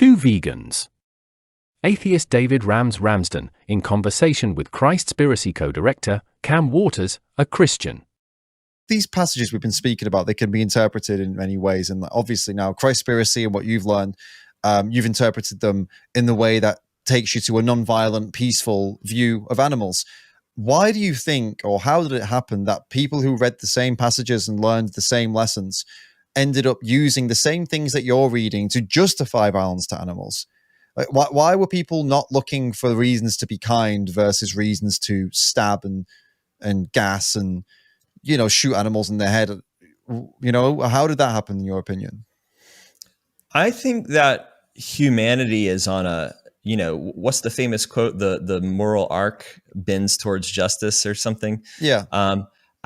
Two vegans. Atheist David Ramsden, in conversation with Christspiracy co-director Kam Waters, a Christian. These passages we've been speaking about, they can be interpreted in many ways. And obviously now Christspiracy and what you've learned, you've interpreted them in the way that takes you to a non-violent, peaceful view of animals. Why do you think, or how did it happen that people who read the same passages and learned the same lessons ended up using the same things that you're reading to justify violence to animals? Like, why were people not looking for reasons to be kind versus reasons to stab and gas and, shoot animals in the head? How did that happen in your opinion? I think that humanity is on a, what's the famous quote? The moral arc bends towards justice or something. Yeah.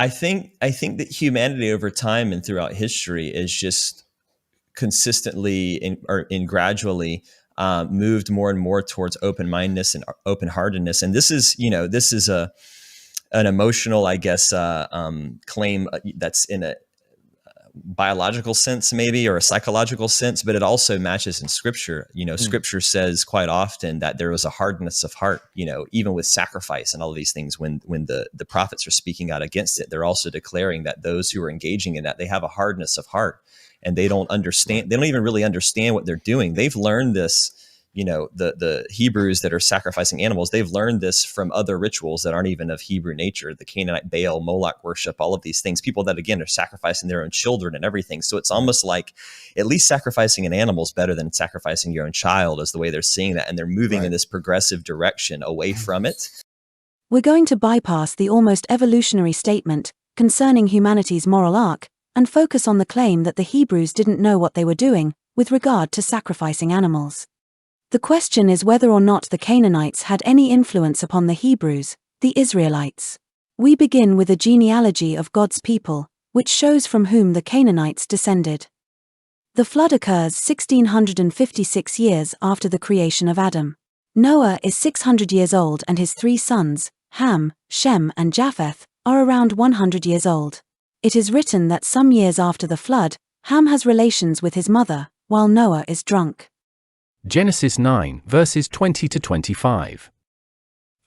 I think that humanity over time and throughout history is just consistently and gradually moved more and more towards open-mindedness and open-heartedness. And this is an emotional, I guess, claim that's in a biological sense maybe, or a psychological sense, but it also matches in scripture. Scripture says quite often that there was a hardness of heart, even with sacrifice and all of these things. When the prophets are speaking out against it, they're also declaring that those who are engaging in that, they have a hardness of heart. And they don't understand, they don't even really understand what they're doing. They've learned this, the Hebrews that are sacrificing animals, they've learned this from other rituals that aren't even of Hebrew nature, the Canaanite Baal, Moloch worship, all of these things, people that, again, are sacrificing their own children and everything. So it's almost like at least sacrificing an animal is better than sacrificing your own child, is the way they're seeing that. And they're moving in this progressive direction away from it. We're going to bypass the almost evolutionary statement concerning humanity's moral arc and focus on the claim that the Hebrews didn't know what they were doing with regard to sacrificing animals. The question is whether or not the Canaanites had any influence upon the Hebrews, the Israelites. We begin with a genealogy of God's people, which shows from whom the Canaanites descended. The flood occurs 1656 years after the creation of Adam. Noah is 600 years old and his three sons, Ham, Shem and Japheth, are around 100 years old. It is written that some years after the flood, Ham has relations with his mother, while Noah is drunk. Genesis 9, verses 20 to 25.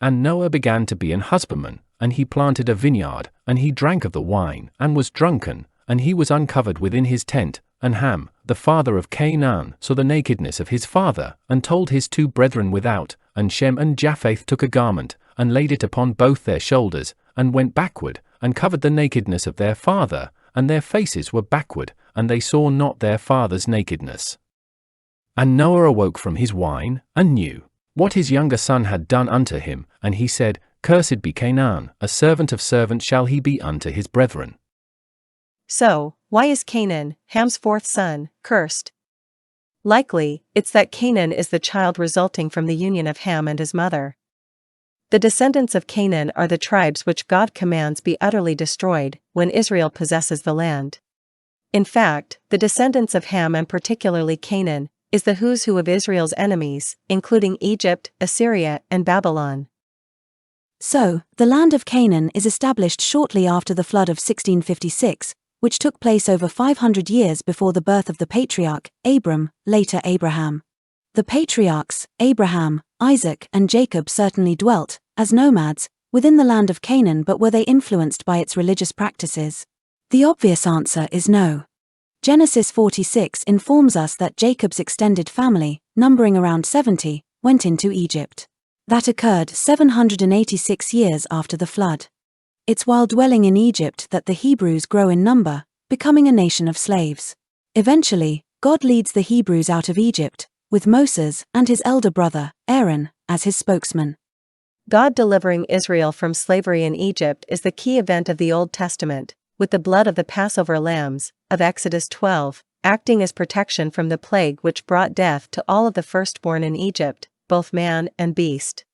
And Noah began to be an husbandman, and he planted a vineyard, and he drank of the wine, and was drunken, and he was uncovered within his tent. And Ham, the father of Canaan, saw the nakedness of his father, and told his two brethren without. And Shem and Japheth took a garment, and laid it upon both their shoulders, and went backward, and covered the nakedness of their father, and their faces were backward, and they saw not their father's nakedness. And Noah awoke from his wine, and knew what his younger son had done unto him, and he said, Cursed be Canaan, a servant of servants shall he be unto his brethren. So, why is Canaan, Ham's fourth son, cursed? Likely, it's that Canaan is the child resulting from the union of Ham and his mother. The descendants of Canaan are the tribes which God commands be utterly destroyed when Israel possesses the land. In fact, the descendants of Ham, and particularly Canaan, is the who's who of Israel's enemies, including Egypt, Assyria, and Babylon. So, the land of Canaan is established shortly after the flood of 1656, which took place over 500 years before the birth of the patriarch, Abram, later Abraham. The patriarchs, Abraham, Isaac, and Jacob certainly dwelt, as nomads, within the land of Canaan, but were they influenced by its religious practices? The obvious answer is no. Genesis 46 informs us that Jacob's extended family, numbering around 70, went into Egypt. That occurred 786 years after the flood. It's while dwelling in Egypt that the Hebrews grow in number, becoming a nation of slaves. Eventually, God leads the Hebrews out of Egypt, with Moses and his elder brother, Aaron, as his spokesman. God delivering Israel from slavery in Egypt is the key event of the Old Testament, with the blood of the Passover lambs, of Exodus 12, acting as protection from the plague which brought death to all of the firstborn in Egypt, both man and beast.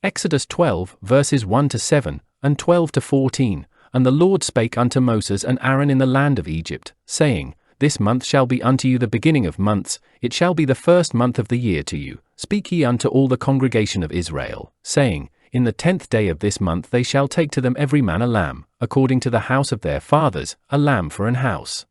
Exodus 12, verses 1 to 7, and 12 to 14. And the Lord spake unto Moses and Aaron in the land of Egypt, saying, This month shall be unto you the beginning of months, it shall be the first month of the year to you. Speak ye unto all the congregation of Israel, saying, In the 10th day of this month they shall take to them every man a lamb, according to the house of their fathers, a lamb for an house.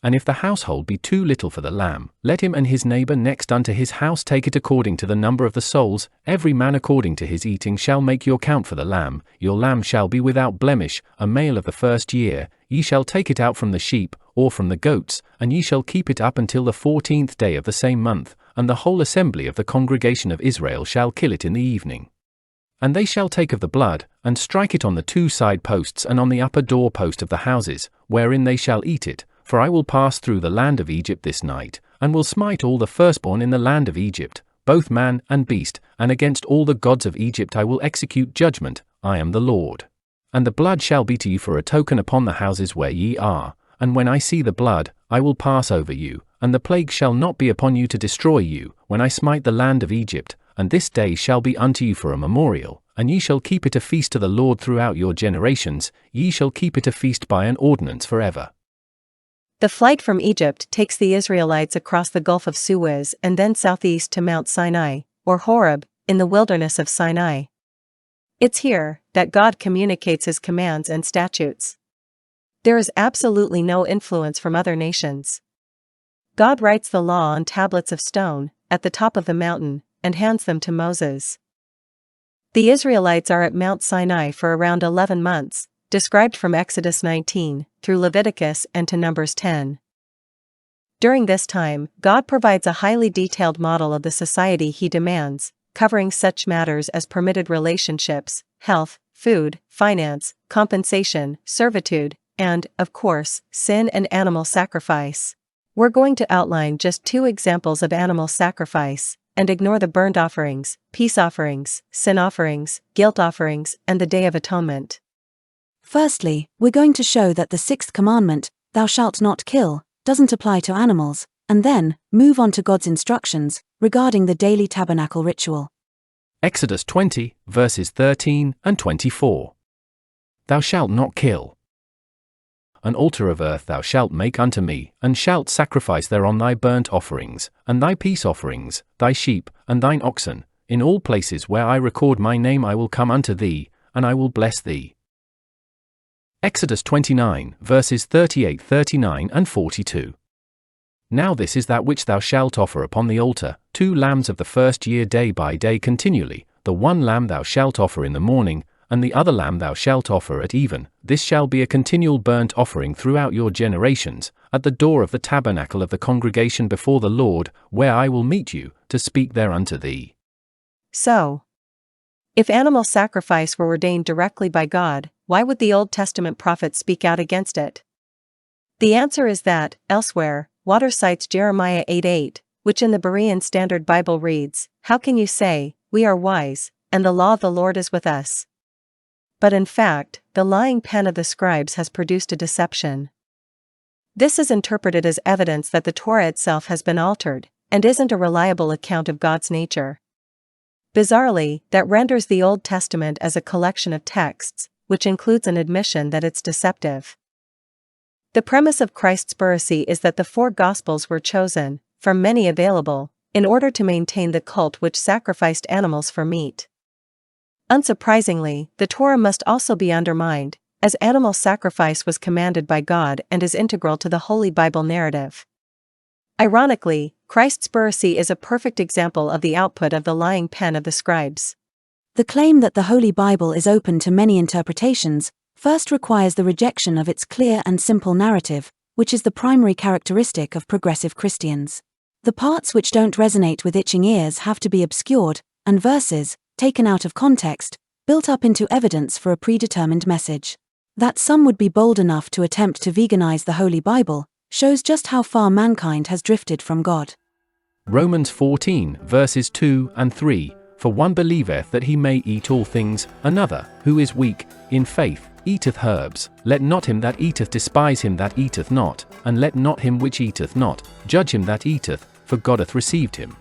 And if the household be too little for the lamb, let him and his neighbor next unto his house take it according to the number of the souls, every man according to his eating shall make your count for the lamb. Your lamb shall be without blemish, a male of the first year. Ye shall take it out from the sheep, or from the goats, and ye shall keep it up until the 14th day of the same month, and the whole assembly of the congregation of Israel shall kill it in the evening. And they shall take of the blood, and strike it on the 2 side posts and on the upper door post of the houses, wherein they shall eat it. For I will pass through the land of Egypt this night, and will smite all the firstborn in the land of Egypt, both man and beast, and against all the gods of Egypt I will execute judgment. I am the Lord. And the blood shall be to you for a token upon the houses where ye are, and when I see the blood, I will pass over you, and the plague shall not be upon you to destroy you, when I smite the land of Egypt. And this day shall be unto you for a memorial, and ye shall keep it a feast to the Lord throughout your generations. Ye shall keep it a feast by an ordinance forever. The flight from Egypt takes the Israelites across the Gulf of Suez and then southeast to Mount Sinai, or Horeb, in the wilderness of Sinai. It's here that God communicates his commands and statutes. There is absolutely no influence from other nations. God writes the law on tablets of stone, at the top of the mountain, and hands them to Moses. The Israelites are at Mount Sinai for around 11 months, described from Exodus 19, through Leviticus and to Numbers 10. During this time, God provides a highly detailed model of the society he demands, covering such matters as permitted relationships, health, food, finance, compensation, servitude, and, of course, sin and animal sacrifice. We're going to outline just 2 examples of animal sacrifice, and ignore the burnt offerings, peace offerings, sin offerings, guilt offerings, and the Day of Atonement. Firstly, we're going to show that the 6th commandment, thou shalt not kill, doesn't apply to animals, and then move on to God's instructions regarding the daily tabernacle ritual. Exodus 20, verses 13 and 24. Thou shalt not kill. An altar of earth thou shalt make unto me, and shalt sacrifice thereon thy burnt offerings, and thy peace offerings, thy sheep, and thine oxen. In all places where I record my name I will come unto thee, and I will bless thee. Exodus 29, verses 38, 39 and 42. Now this is that which thou shalt offer upon the altar, 2 lambs of the first year day by day continually, the 1 lamb thou shalt offer in the morning, and the other lamb thou shalt offer at even. This shall be a continual burnt offering throughout your generations, at the door of the tabernacle of the congregation before the Lord, where I will meet you, to speak thereunto thee. So, if animal sacrifice were ordained directly by God, why would the Old Testament prophets speak out against it? The answer is that, elsewhere, Waters cites Jeremiah 8:8, which in the Berean Standard Bible reads, "How can you say, we are wise, and the law of the Lord is with us?" But in fact, the lying pen of the scribes has produced a deception. This is interpreted as evidence that the Torah itself has been altered, and isn't a reliable account of God's nature. Bizarrely, that renders the Old Testament as a collection of texts, which includes an admission that it's deceptive. The premise of Christspiracy is that the 4 Gospels were chosen, from many available, in order to maintain the cult which sacrificed animals for meat. Unsurprisingly, the Torah must also be undermined, as animal sacrifice was commanded by God and is integral to the Holy Bible narrative. Ironically, Christspiracy is a perfect example of the output of the lying pen of the scribes. The claim that the Holy Bible is open to many interpretations first requires the rejection of its clear and simple narrative, which is the primary characteristic of progressive Christians. The parts which don't resonate with itching ears have to be obscured, and verses, taken out of context, built up into evidence for a predetermined message. That some would be bold enough to attempt to veganize the Holy Bible shows just how far mankind has drifted from God. Romans 14, verses 2 and 3. For one believeth that he may eat all things, another, who is weak in faith, eateth herbs. Let not him that eateth despise him that eateth not, and let not him which eateth not judge him that eateth, for God hath received him.